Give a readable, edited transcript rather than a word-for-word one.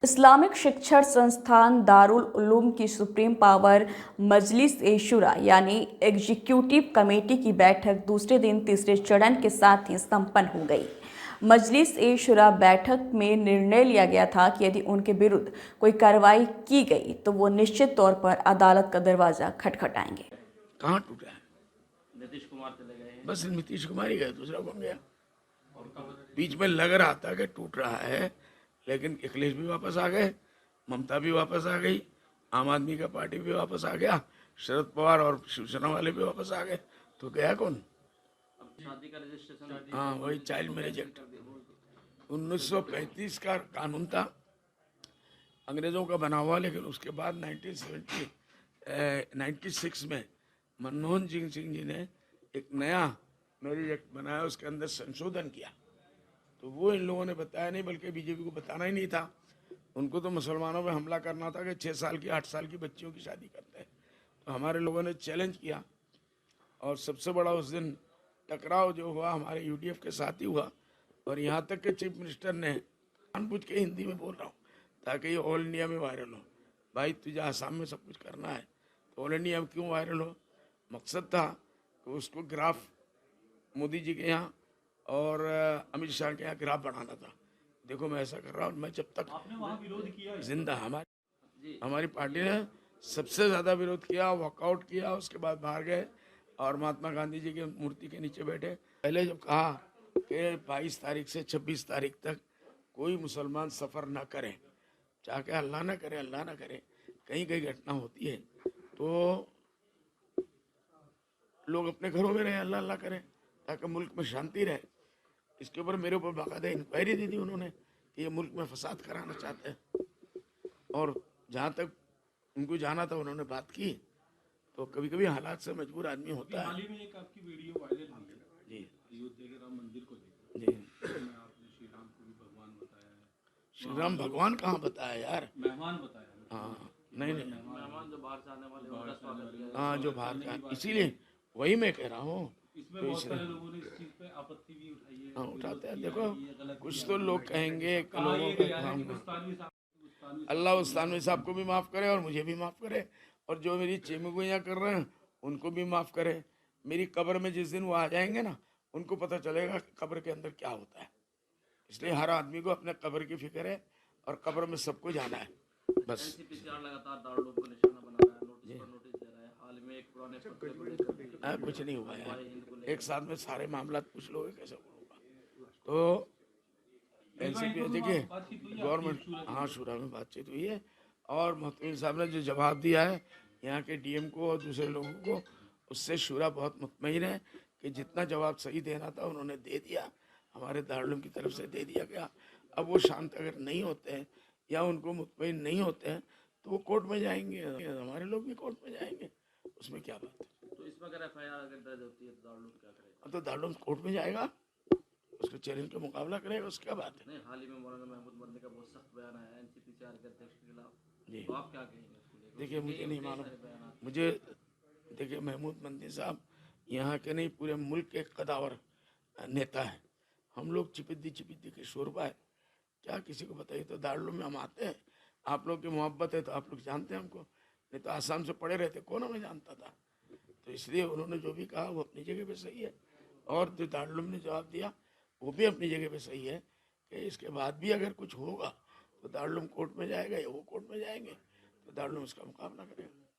Islamic शिक्षण संस्थान दारुल उलूम की सुप्रीम पावर मजलिस ए शुरा यानी एग्जीक्यूटिव कमेटी की बैठक दूसरे दिन तीसरे चरण के साथ ही संपन्न हो गई। मजलिस ए शुरा बैठक में निर्णय लिया गया था कि यदि उनके विरुद्ध कोई कार्रवाई की गई तो वो निश्चित तौर पर अदालत का दरवाजा खटखटाएंगे। कहाँ टूटा है? नीतीश कुमार चले गए। बस नीतीश कुमार ही गए, दूसरा कौन गया? बीच में लग रहा था कि टूट रहा है, लेकिन अखिलेश भी वापस आ गए, ममता भी वापस आ गई, आम आदमी का पार्टी भी वापस आ गया, शरद पवार और शिवसेना वाले भी वापस आ गए। तो गया कौन? शादी का रजिस्ट्रेशन, हाँ, वही चाइल्ड मैरिज एक्ट 1935 का कानून था, अंग्रेजों का बना हुआ, लेकिन उसके बाद 1996 में मनमोहन सिंह जी ने एक नया मैरिज एक्ट बनाया, उसके अंदर संशोधन किया। तो वो इन लोगों ने बताया नहीं, बल्कि बीजेपी को बताना ही नहीं था। उनको तो मुसलमानों पे हमला करना था कि 6 साल की 8 साल की बच्चियों की शादी करते हैं। तो हमारे लोगों ने चैलेंज किया, और सबसे बड़ा उस दिन टकराव जो हुआ हमारे यूडीएफ के साथ ही हुआ। और यहाँ तक कि चीफ मिनिस्टर ने जानबूझ के हिंदी में बोल रहा हूँ ताकि ये ऑल इंडिया में वायरल हो। भाई तुझे आसाम में सब कुछ करना है तो ऑल इंडिया में क्यों वायरल हो? मकसद था कि उसको ग्राफ मोदी जी के यहाँ और अमित शाह के यहाँ ग्राफ बढ़ाना था। देखो मैं ऐसा कर रहा हूँ, मैं जब तक आपने वहाँ विरोध किया जिंदा, हमारी पार्टी ने सबसे ज़्यादा विरोध किया, वॉकआउट किया, उसके बाद बाहर गए और महात्मा गांधी जी की मूर्ति के नीचे बैठे। पहले जब कहा कि 22 तारीख से 26 तारीख तक कोई मुसलमान सफ़र ना करे, चाहे अल्लाह ना करे, अल्लाह ना करे, कहीं कहीं घटना होती है तो लोग अपने घरों में रहे, अल्लाह अल्लाह करें ताकि मुल्क में शांति रहे। इसके ऊपर मेरे ऊपर बाकायदा इंक्वायरी दी थी उन्होंने कि ये मुल्क में फसाद कराना चाहते हैं, और जहाँ तक उनको जाना था उन्होंने बात की। तो कभी कभी हालात से मजबूर आदमी होता है। हाल ही में एक आपकी वीडियो वायरल हुई है जी अयोध्या के राम मंदिर को लेकर, जी। जिसमें आपने श्री राम को भी भगवान बताया है। श्री राम भगवान कहाँ बताया यार? मेहमान बताया। हाँ नहीं नहीं, मेहमान जो बाहर से आने वाले हैं, उनका स्वागत किया। हाँ जो बाहर का, इसीलिए वही मैं कह रहा हूँ। इसमें बहुत सारे लोगों ने इस चीज पे आपत्ति भी उठाई है। हाँ उठाते हैं। किया देखो है कि ये गलत कुछ किया तो है। लोग कहेंगे कि कहा लोगों ये का गया है काम कि उस्तानवी साहब अल्लाह उस्तानवी साहब को भी माफ़ करे और मुझे भी माफ़ करे, और जो मेरी चेमगुइयाँ कर रहे हैं उनको भी माफ़ करे। मेरी कब्र में जिस दिन वो आ जाएंगे ना, उनको पता चलेगा कि कब्र के अंदर क्या होता है। इसलिए हर आदमी को अपने कब्र की फिक्र है और कब्र में सबको जाना है। बस एनसीपीसीआर लगातार दारुल उलूम को निशाना बना रहा है, नोटिस पर नोटिस दे रहा है। हाल में एक पुराने पत्र को लेकर कुछ नहीं हुआ यार, एक साथ में सारे मामला पूछ लोगे कैसे होगा? तो एनसीपी देखिए, गवर्नमेंट, हाँ शूरा में बातचीत हुई है, और मोहतमीम साहब ने जो जवाब दिया है यहाँ के डीएम को और दूसरे लोगों को, उससे शूरा बहुत मुतमईन है कि जितना जवाब सही देना था उन्होंने दे दिया, हमारे दारुल की तरफ से दे दिया गया। अब वो शांत अगर नहीं होते हैं या उनको मुतमईन नहीं होते हैं तो वो कोर्ट में जाएंगे, हमारे लोग भी कोर्ट में जाएंगे, उसमें क्या बात है? तो इसमें अगर एफआईआर अगर दर्ज होती है तो दारुल उलूम क्या करेगा? तो दारुल कोर्ट में जाएगा, उसको चैलेंज का मुकाबला करेगा, उसकी क्या बात है? नहीं, हाल ही में मौलाना महमूद मदनी का बहुत सख्त बयान आया है एनसीपीसीआर के अध्यक्ष के खिलाफ। जी तो आप क्या कहेंगे इसको लेकर? देखिए, मुझे नहीं मालूम, बयान मुझे देखिए महमूद मदनी साहब यहाँ के नहीं पूरे मुल्क के कदावर नेता है। हम लोग चिपिद्दी चिपिद्दी के शोरबा है, क्या किसी को बताइए? तो दारुल में हम आते हैं, आप लोग की मोहब्बत है तो आप लोग जानते हैं हमको, नहीं तो आसाम से पड़े रहते कौन हमें जानता था। तो इसलिए उन्होंने जो भी कहा वो अपनी जगह पे सही है, और जो दारुल ने जवाब दिया वो भी अपनी जगह पे सही है कि इसके बाद भी अगर कुछ होगा तो दारुल कोर्ट में जाएगा या वो कोर्ट में जाएंगे, तो दारुल उसका मुकाबला करेगा।